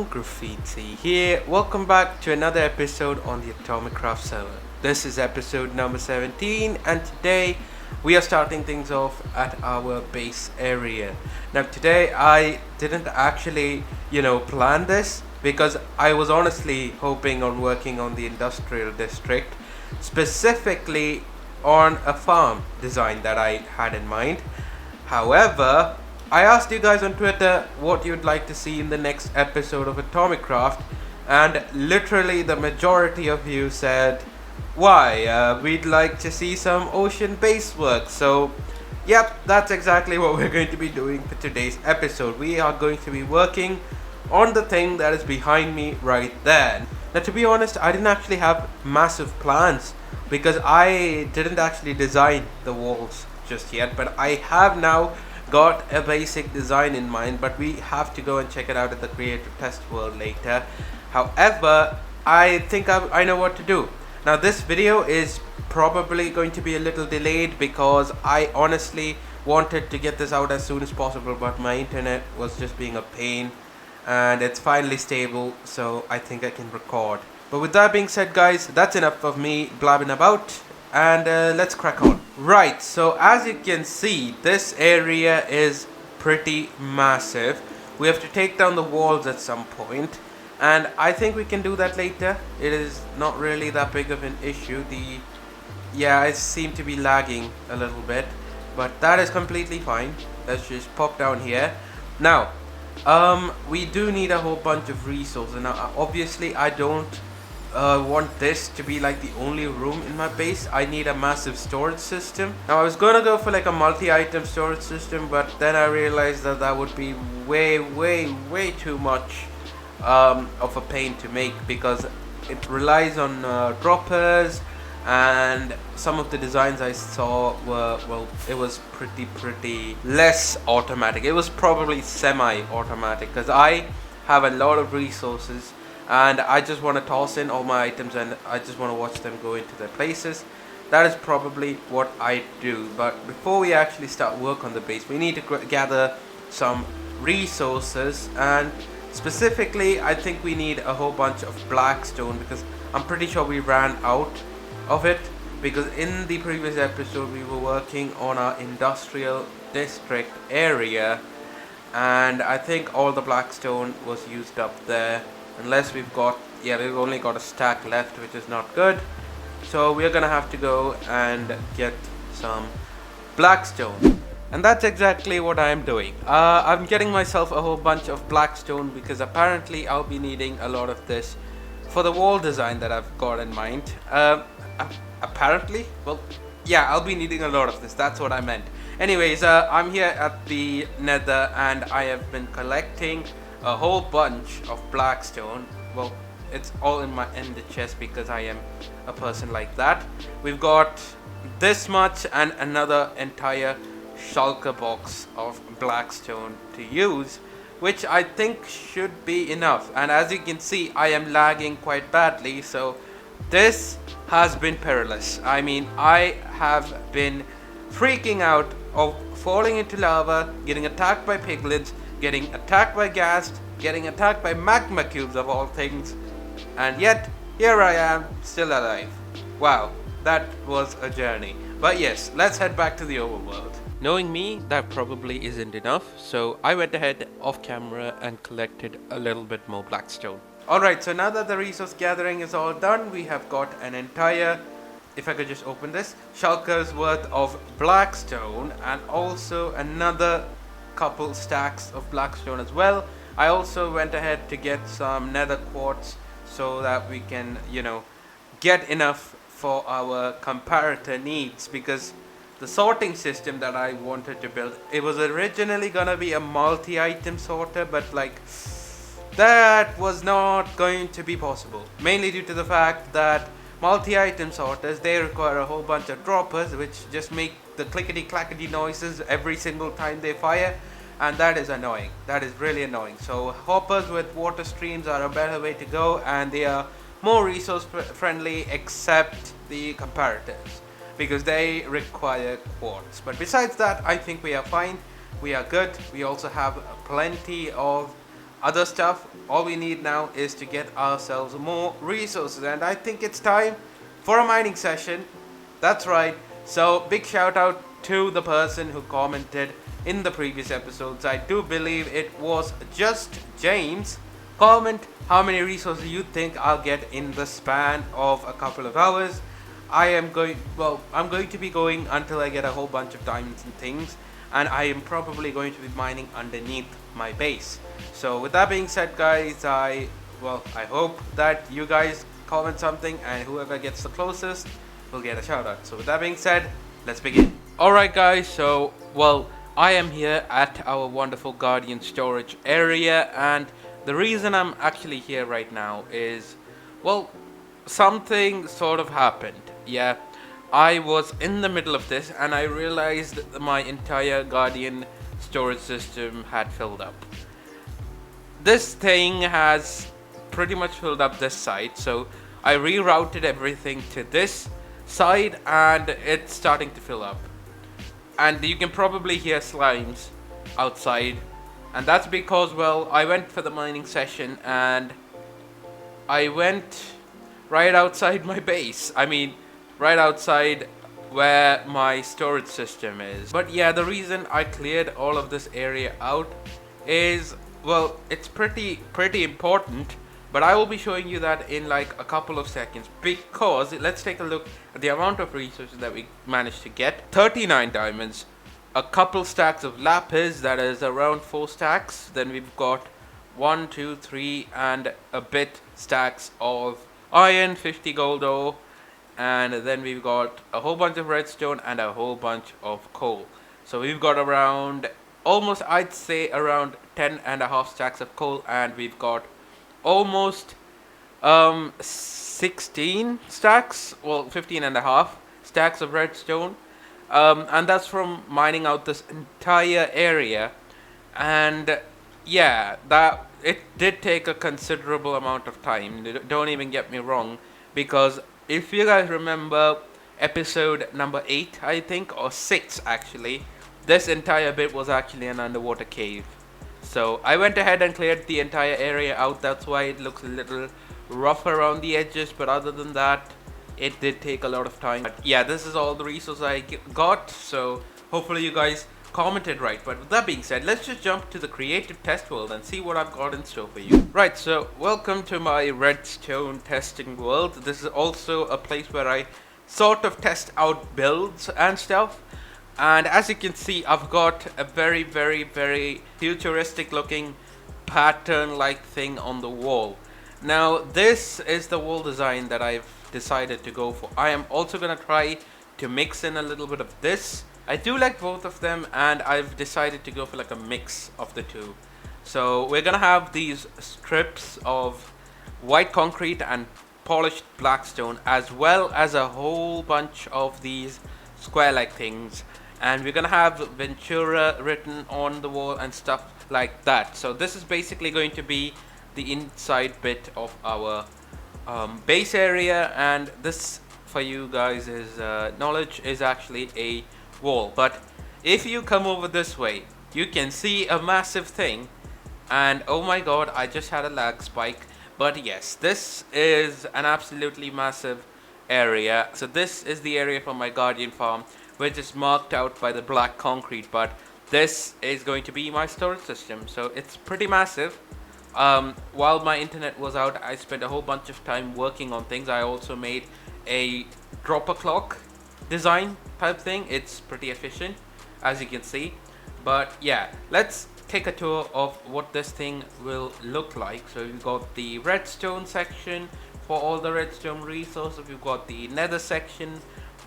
Graffitzi here. Welcome back to another episode on the AtomiCraft server. This is episode number 17 and today we are starting things off at our base area. Now today I didn't actually, plan this because I was honestly hoping on working on the industrial district, specifically on a farm design that I had in mind. However, I asked you guys on Twitter what you'd like to see in the next episode of AtomiCraft, and literally the majority of you said, why, we'd like to see some ocean base work. So, yep, that's exactly what we're going to be doing for today's episode. We are going to be working on the thing that is behind me right there. Now, to be honest, I didn't actually have massive plans because I didn't actually design the walls just yet, but I have now got a basic design in mind, but we have to go and check it out at the creative test world later. However, I think I know what to do. Now this video is probably going to be a little delayed because I honestly wanted to get this out as soon as possible, but my internet was just being a pain and it's finally stable, so I think I can record. But with that being said, guys, that's enough of me blabbing about, and let's crack on. Right, so as you can see, this area is pretty massive. We have to take down the walls at some point, and I think we can do that later. It is not really that big of an issue. I seem to be lagging a little bit, but that is completely fine. Let's just pop down here. Now, we do need a whole bunch of resources. Now, obviously, I don't want this to be like the only room in my base. I need a massive storage system. Now I was gonna go for like a multi-item storage system, but then I realized that that would be way too much of a pain to make because it relies on droppers, and some of the designs I saw were, well, it was pretty less automatic. It was probably semi-automatic because I have a lot of resources and I just want to toss in all my items and I just want to watch them go into their places. That is probably what I do. But before we actually start work on the base, we need to gather some resources, and specifically I think we need a whole bunch of blackstone because I'm pretty sure we ran out of it, because in the previous episode we were working on our industrial district area and I think all the blackstone was used up there. Unless we've only got a stack left, which is not good. So we're gonna have to go and get some blackstone. And that's exactly what I'm doing. I'm getting myself a whole bunch of blackstone because apparently I'll be needing a lot of this for the wall design that I've got in mind. Apparently? Well, yeah, I'll be needing a lot of this. That's what I meant. Anyways, I'm here at the Nether and I have been collecting a whole bunch of blackstone. Well, it's all in the chest because I am a person like that. We've got this much and another entire shulker box of blackstone to use, which I think should be enough. And as you can see, I am lagging quite badly, so this has been perilous. I mean, I have been freaking out of falling into lava, getting attacked by piglins, getting attacked by ghast, getting attacked by magma cubes of all things, and yet here I am still alive. Wow, that was a journey. But yes, let's head back to the overworld. Knowing me, that probably isn't enough, so I went ahead off camera and collected a little bit more blackstone. Alright, so now that the resource gathering is all done, we have got an entire, if I could just open this, shulker's worth of blackstone, and also another couple stacks of blackstone as well. I also went ahead to get some nether quartz so that we can, get enough for our comparator needs, because the sorting system that I wanted to build, it was originally gonna be a multi-item sorter, but like that was not going to be possible, mainly due to the fact that multi-item sorters, they require a whole bunch of droppers which just make the clickety-clackety noises every single time they fire, and that is annoying. That is really annoying. So hoppers with water streams are a better way to go, and they are more resource friendly, except the comparators because they require quartz. But besides that, I think we are fine. We are good. We also have plenty of other stuff. All we need now is to get ourselves more resources, and I think it's time for a mining session. That's right. So big shout out to the person who commented in the previous episodes. I do believe it was just James. Comment how many resources you think I'll get in the span of a couple of hours. I'm going to be going until I get a whole bunch of diamonds and things, and I am probably going to be mining underneath my base. So with that being said, guys, I hope that you guys comment something, and whoever gets the closest will get a shout out. So with that being said, let's begin. Alright guys, so I am here at our wonderful Guardian storage area, and the reason I'm actually here right now is, something sort of happened. Yeah, I was in the middle of this and I realized that my entire Guardian storage system had filled up. This thing has pretty much filled up this side, so I rerouted everything to this side and it's starting to fill up. And you can probably hear slimes outside, and that's because, I went for the mining session and I went right outside my base. I mean, right outside where my storage system is. But yeah, the reason I cleared all of this area out is, it's pretty important, but I will be showing you that in like a couple of seconds, because let's take a look at the amount of resources that we managed to get. 39 diamonds, a couple stacks of lapis, that is around 4 stacks. Then we've got 1, 2, 3 and a bit stacks of iron, 50 gold ore, and then we've got a whole bunch of redstone and a whole bunch of coal. So we've got around, almost I'd say around 10.5 stacks of coal, and we've got almost 16 stacks, 15.5 stacks of redstone, and that's from mining out this entire area. And yeah, that it did take a considerable amount of time, don't even get me wrong, because if you guys remember episode number 8, I think, or 6 actually, this entire bit was actually an underwater cave. So I went ahead and cleared the entire area out. That's why it looks a little rough around the edges, but other than that, it did take a lot of time. But yeah, this is all the resources I got, so hopefully you guys commented right. But with that being said, let's just jump to the creative test world and see what I've got in store for you. Right, so welcome to my redstone testing world. This is also a place where I sort of test out builds and stuff. And as you can see, I've got a very futuristic looking pattern like thing on the wall. Now this is the wall design that I've decided to go for. I am also gonna try to mix in a little bit of this. I do like both of them, and I've decided to go for like a mix of the two. So we're gonna have these strips of white concrete and polished black stone, as well as a whole bunch of these square like things, and we're gonna have Ventura written on the wall and stuff like that. So this is basically going to be the inside bit of our base area, and this, for you guys, is knowledge, is actually a wall. But if you come over this way, you can see a massive thing, and oh my god, I just had a lag spike. But yes, this is an absolutely massive area. So this is the area for my Guardian farm, which is marked out by the black concrete, but this is going to be my storage system, so it's pretty massive. While my internet was out, I spent a whole bunch of time working on things. I also made a dropper clock design type thing. It's pretty efficient, as you can see. But yeah, let's take a tour of what this thing will look like. So we've got the redstone section for all the redstone resources. We've got the nether section,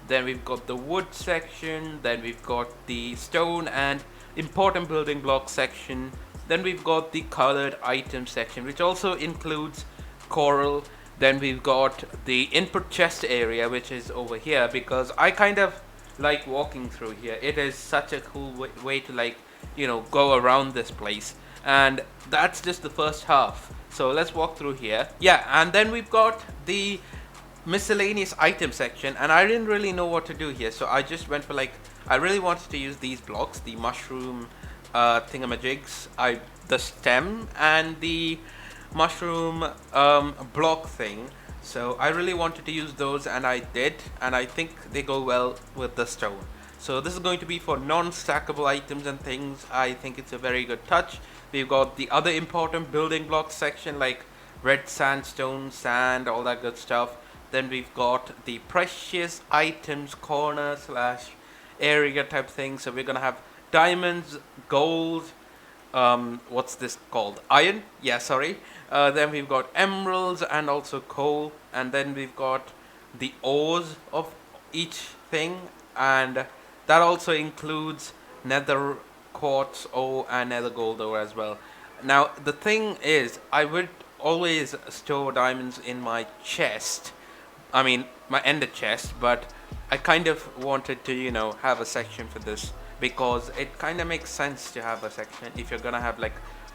then we've got the wood section, then we've got the stone and important building block section, then we've got the colored item section, which also includes coral. Then we've got the input chest area, which is over here, because I kind of like walking through here. It is such a cool way to go around this place. And that's just the first half. So let's walk through here. Yeah, and then we've got the miscellaneous item section, and I didn't really know what to do here, so I just went for I really wanted to use these blocks, the mushroom thingamajigs. I the stem and the mushroom block thing. So I really wanted to use those, and I did, and I think they go well with the stone. So this is going to be for non-stackable items and things. I think it's a very good touch. We've got the other important building blocks section like red sandstone, sand, all that good stuff. Then we've got the precious items corner slash area type thing. So we're gonna have diamonds, gold, what's this called? Iron? Yeah, sorry. Then we've got emeralds and also coal. And then we've got the ores of each thing. And that also includes nether quartz ore and nether gold ore as well. Now, the thing is, I would always store diamonds in my chest. I mean, my ender chest, but I kind of wanted to, you know, have a section for this because it kind of makes sense to have a section if you're gonna have like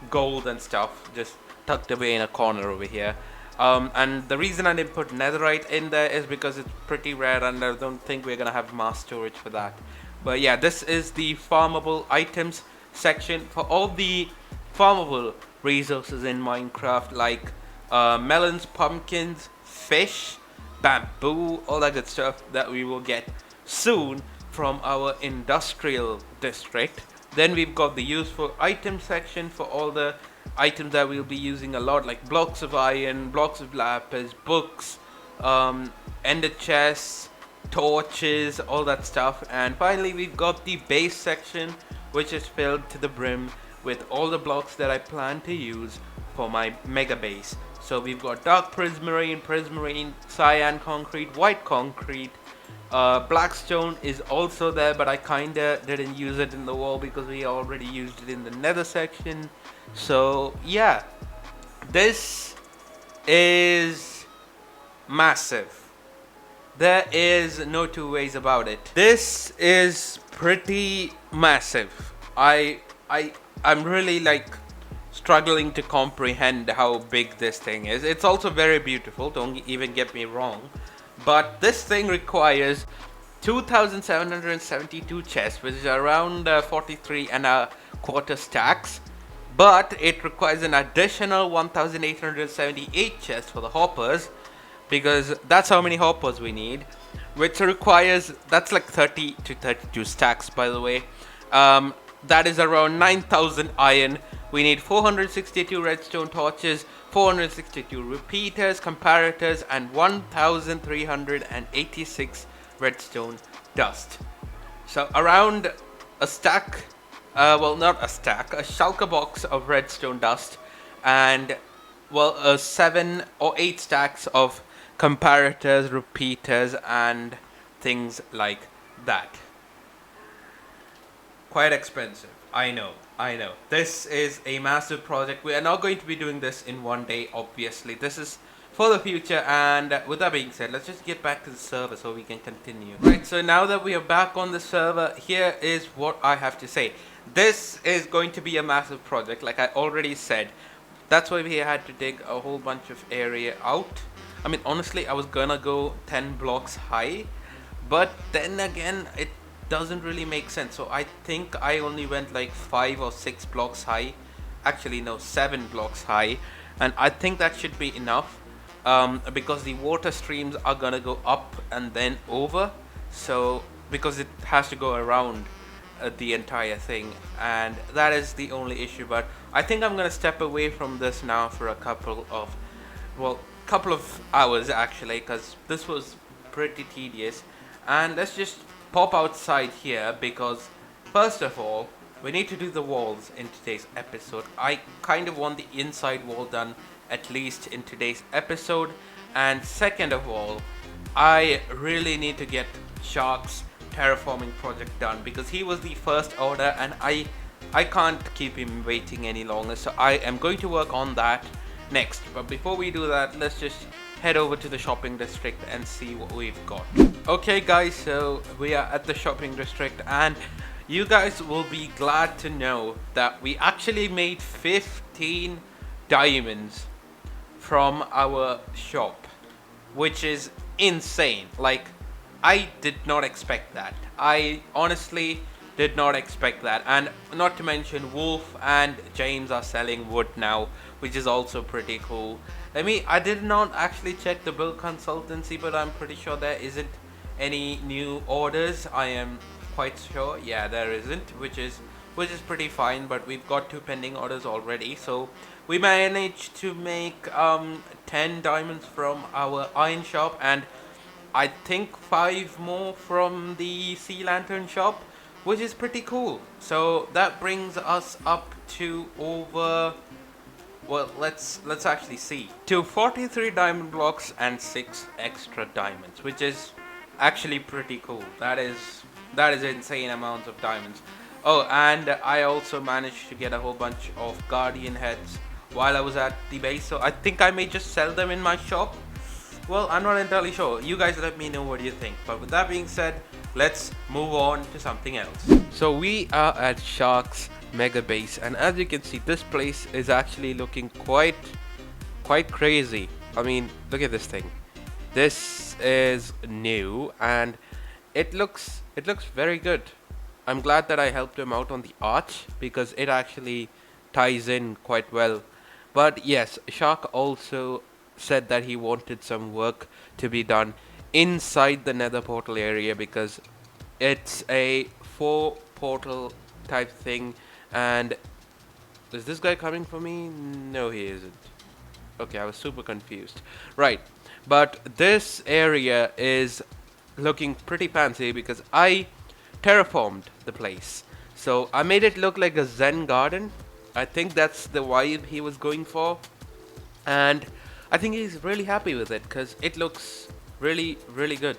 gold and stuff just tucked away in a corner over here. And the reason I didn't put netherite in there is because it's pretty rare and I don't think we're gonna have mass storage for that. But yeah, this is the farmable items section for all the farmable resources in Minecraft, like melons, pumpkins, fish, bamboo, all that good stuff that we will get soon from our industrial district. Then we've got the useful item section for all the items that we'll be using a lot, like blocks of iron, blocks of lapis, books, ender chests, torches, all that stuff. And finally we've got the base section, which is filled to the brim with all the blocks that I plan to use for my mega base. So we've got dark prismarine, cyan concrete, white concrete, blackstone is also there, but I kinda didn't use it in the wall because we already used it in the nether section. So yeah, this is massive. There is no two ways about it. This is pretty massive. I'm really like struggling to comprehend how big this thing is. It's also very beautiful, don't even get me wrong. But this thing requires 2,772 chests, which is around 43 and a quarter stacks. But it requires an additional 1,878 chests for the hoppers, because that's how many hoppers we need, which requires, that's like 30 to 32 stacks by the way. That is around 9,000 iron. We need 462 redstone torches, 462 repeaters, comparators, and 1,386 redstone dust. So around a stack, well, not a stack, a shulker box of redstone dust, and well, 7 or 8 stacks of comparators, repeaters, and things like that. Quite expensive, I know. This is a massive project. We are not going to be doing this in one day, obviously. This is for the future, and with that being said, let's just get back to the server so we can continue. Right, so now that we are back on the server, here is what I have to say. This is going to be a massive project, like I already said. That's why we had to dig a whole bunch of area out. I mean, honestly, I was gonna go 10 blocks high, but then again, it doesn't really make sense. So I think I only went like 5 or 6 blocks high. Actually no, 7 blocks high, and I think that should be enough, because the water streams are gonna go up and then over, so because it has to go around the entire thing, and that is the only issue. But I think I'm gonna step away from this now for a couple of hours actually, because this was pretty tedious. And let's just pop outside here, because first of all we need to do the walls in today's episode. I kind of want the inside wall done at least in today's episode, and second of all, I really need to get Shark's terraforming project done, because he was the first order and I can't keep him waiting any longer. So I am going to work on that next. But before we do that, let's just head over to the shopping district and see what we've got. Okay guys, so we are at the shopping district, and you guys will be glad to know that we actually made 15 diamonds from our shop, which is insane. Like, I did not expect that. I honestly Did not expect that. And not to mention Wolf and James are selling wood now, which is also pretty cool. I did not actually check the build consultancy, but I'm pretty sure there isn't any new orders. I am quite sure. Yeah, there isn't, which is pretty fine, but we've got 2 pending orders already. So we managed to make 10 diamonds from our iron shop, and I think 5 more from the sea lantern shop, which is pretty cool. So that brings us up to over, well, let's actually see, to 43 diamond blocks and 6 extra diamonds, which is actually pretty cool. That is insane amounts of diamonds. Oh, and I also managed to get a whole bunch of guardian heads while I was at the base, so I think I may just sell them in my shop. Well, I'm not entirely sure. You guys let me know what you think. But with that being said, let's move on to something else. So we are at Shark's mega base, and as you can see, this place is actually looking quite crazy. I mean, look at this thing. This is new and it looks very good. I'm glad that I helped him out on the arch because it actually ties in quite well. But yes, Shark also said that he wanted some work to be done inside the nether portal area because it's a 4 portal type thing. And is this guy coming for me? No, he isn't. Okay, I was super confused. Right, but this area is looking pretty fancy because I terraformed the place. So I made it look like a Zen garden. I think that's the vibe he was going for, and I think he's really happy with it because it looks really good.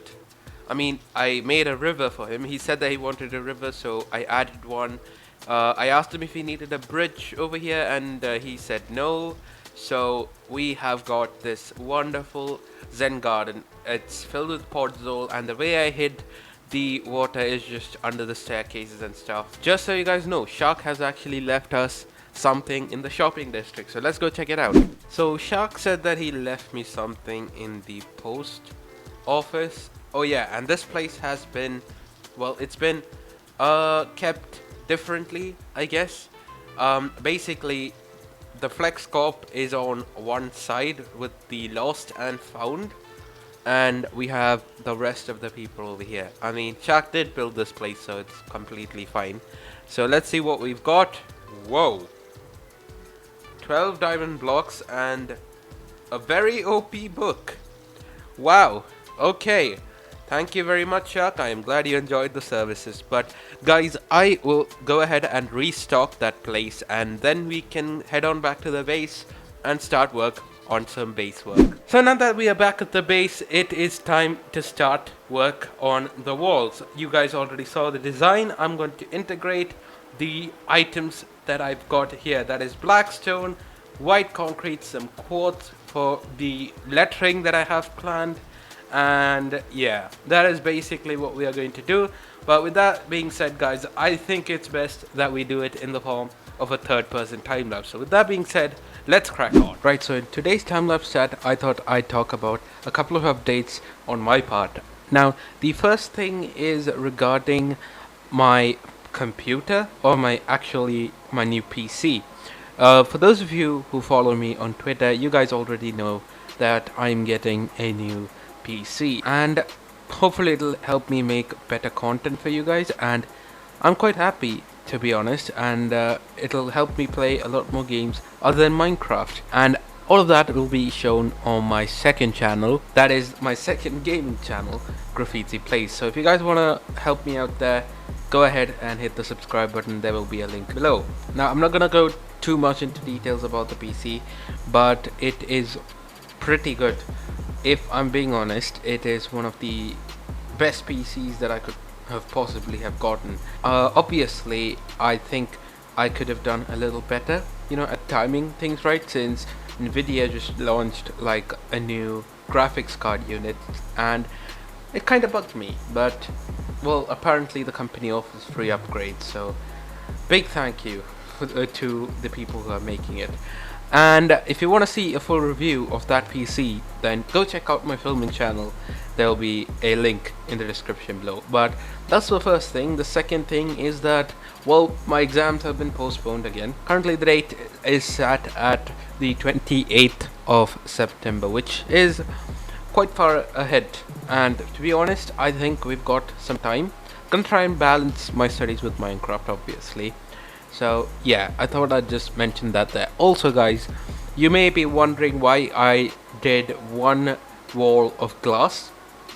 I mean, I made a river for him. He said that he wanted a river, so I added one. I asked him if he needed a bridge over here, and he said no. So we have got this wonderful Zen garden. It's filled with podzol, and the way I hid the water is just under the staircases and stuff. Just so you guys know, Shark has actually left us something in the shopping district, so let's go check it out. So Shark said that he left me something in the post office. Oh yeah, and this place has been, well, it's been kept differently, I guess. Basically the flex corp is on one side with the lost and found, and we have the rest of the people over here. I mean, Shark did build this place, so it's completely fine. So let's see what we've got. Whoa, 12 diamond blocks and a very OP book. Wow, okay, thank you very much, Shark. I am glad you enjoyed the services. But guys, I will go ahead and restock that place, and then we can head on back to the base and start work on some base work. So now that we are back at the base, it is time to start work on the walls. You guys already saw the design. I'm going to integrate the items that I've got here. That is black stone, white concrete, some quartz for the lettering that I have planned, and yeah, that is basically what we are going to do. But with that being said, guys, I think it's best that we do it in the form of a third-person time-lapse. So with that being said, let's crack on. Right, so in today's time-lapse chat, I thought I'd talk about a couple of updates on my part. Now, the first thing is regarding my computer, or my new PC. For those of you who follow me on Twitter, you guys already know that I'm getting a new PC, and hopefully it'll help me make better content for you guys, and I'm quite happy, to be honest, and it'll help me play a lot more games other than Minecraft, and all of that will be shown on my second channel. That is my second gaming channel, Graffitzi Plays. So if you guys want to help me out there, go ahead and hit the subscribe button. There will be a link below. Now, I'm not gonna go too much into details about the PC, but it is pretty good. If I'm being honest, it is one of the best PCs that I could have possibly have gotten. Obviously, I think I could have done a little better, you know, at timing things right, since Nvidia just launched like a new graphics card unit, and it kind of bugged me. But well, apparently the company offers free upgrades, so big thank you to the people who are making it. And if you want to see a full review of that PC, then go check out my filming channel. There will be a link in the description below. But that's the first thing. The second thing is that, well, my exams have been postponed again. Currently the date is set at the 28th of September, which is quite far ahead. And to be honest, I think we've got some time. Gonna try and balance my studies with Minecraft, obviously. So yeah, I thought I'd just mention that there. Also guys, you may be wondering why I did one wall of glass,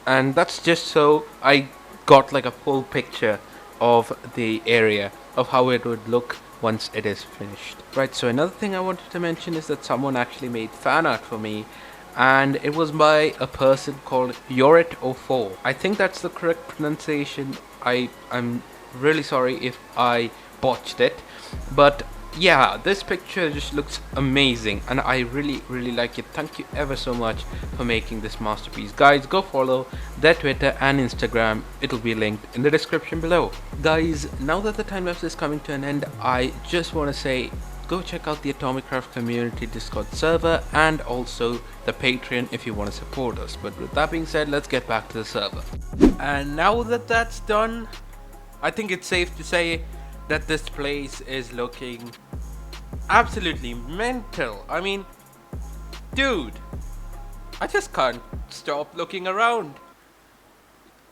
and that's just so I got like a full picture of the area, of how it would look once it is finished. Right, so another thing I wanted to mention is that someone actually made fan art for me, and it was by a person called Yorit04. I think that's the correct pronunciation. I'm really sorry if I botched it, but yeah, this picture just looks amazing and I really like it. Thank you ever so much for making this masterpiece. Guys, go follow their Twitter and Instagram. It'll be linked in the description below. Guys, now that the time lapse is coming to an end, I just want to say go check out the AtomiCraft community Discord server and also the Patreon if you want to support us. But with that being said, let's get back to the server. And now that that's done, I think it's safe to say that this place is looking absolutely mental. I mean, dude, I just can't stop looking around.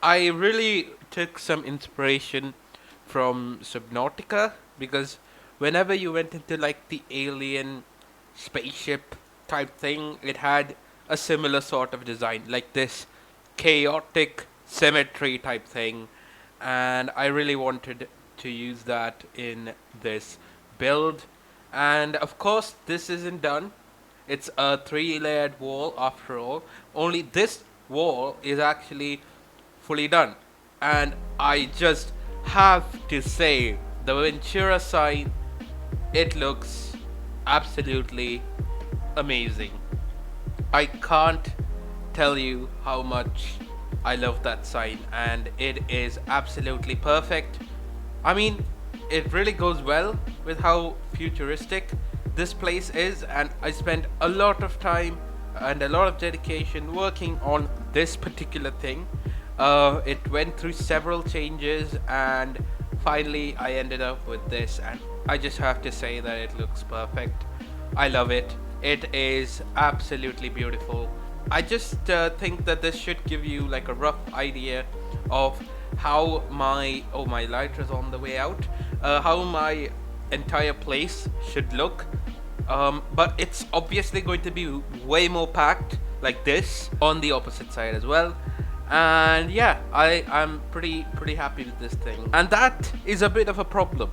I really took some inspiration from Subnautica, because whenever you went into like the alien spaceship type thing, it had a similar sort of design, like this chaotic symmetry type thing, and I really wanted to use that in this build. And of course this isn't done. It's a 3-layered wall after all. Only this wall is actually fully done, and I just have to say the Ventura sign, it looks absolutely amazing. I can't tell you how much I love that sign, and it is absolutely perfect. I mean, it really goes well with how futuristic this place is, and I spent a lot of time and a lot of dedication working on this particular thing. It went through several changes and finally I ended up with this, and I just have to say that it looks perfect. I love it. It is absolutely beautiful. I just think that this should give you like a rough idea of how my lighter is on the way out, how my entire place should look, but it's obviously going to be way more packed like this on the opposite side as well. And yeah, I'm pretty happy with this thing, and that is a bit of a problem.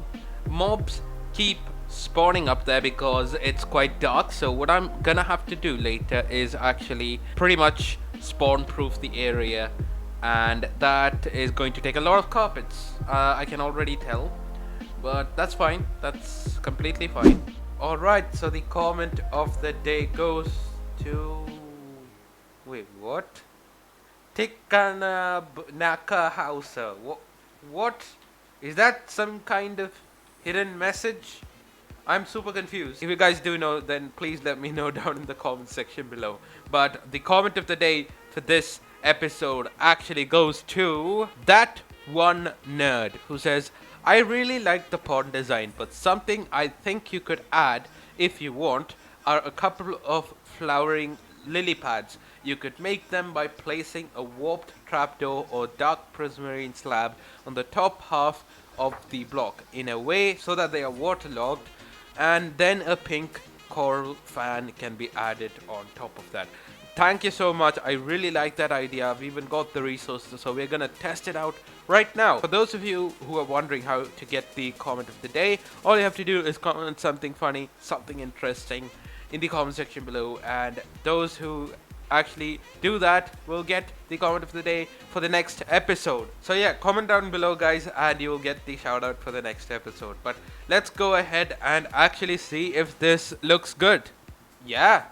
Mobs keep spawning up there because it's quite dark, so what I'm gonna have to do later is actually pretty much spawn proof the area, and that is going to take a lot of carpets, I can already tell, but that's fine, that's completely fine. Alright, so the comment of the day goes to... wait, what? Tikana Naka Hausa. What? Is that some kind of hidden message? I'm super confused. If you guys do know, then please let me know down in the comment section below. But the comment of the day for this episode actually goes to that one nerd who says, I really like the pond design, but something I think you could add if you want are a couple of flowering lily pads. You could make them by placing a warped trapdoor or dark prismarine slab on the top half of the block in a way so that they are waterlogged, and then a pink coral fan can be added on top of that. Thank you so much. I really like that idea. I've even got the resources, so we're gonna test it out right now. For those of you who are wondering how to get the comment of the day, all you have to do is comment something funny, something interesting in the comment section below, and those who actually do that will get the comment of the day for the next episode. So yeah, comment down below guys and you will get the shout out for the next episode. But let's go ahead and actually see if this looks good. Yeah,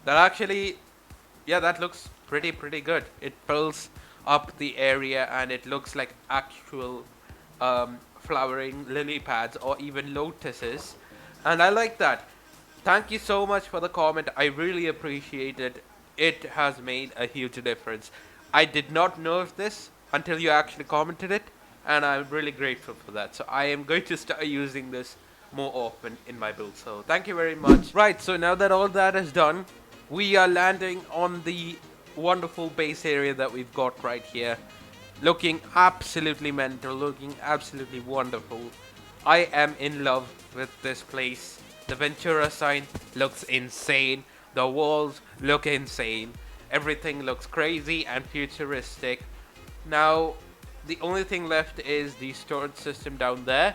that looks pretty good. It fills up the area and it looks like actual flowering lily pads or even lotuses, and I like that. Thank you so much for the comment. I really appreciate it. It has made a huge difference. I did not know of this until you actually commented it, and I'm really grateful for that. So I am going to start using this more often in my build. So thank you very much. Right, so now that all that is done, we are landing on the wonderful base area that we've got right here. Looking absolutely mental, looking absolutely wonderful. I am in love with this place. The Ventura sign looks insane. The walls look insane. Everything looks crazy and futuristic. Now, the only thing left is the storage system down there.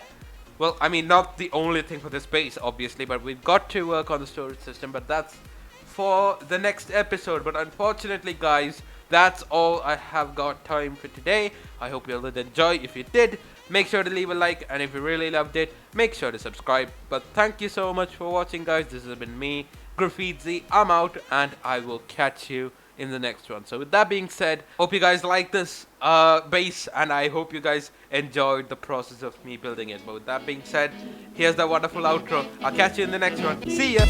Well, I mean, not the only thing for this base, obviously, but we've got to work on the storage system, but that's for the next episode. But unfortunately, guys, that's all I have got time for today. I hope you all did enjoy. If you did, make sure to leave a like, and if you really loved it, make sure to subscribe. But thank you so much for watching, guys. This has been me, Graffitzi. I'm out, and I will catch you in the next one. So with that being said, hope you guys like this base, and I hope you guys enjoyed the process of me building it. But with that being said, here's the wonderful outro. I'll catch you in the next one. See ya.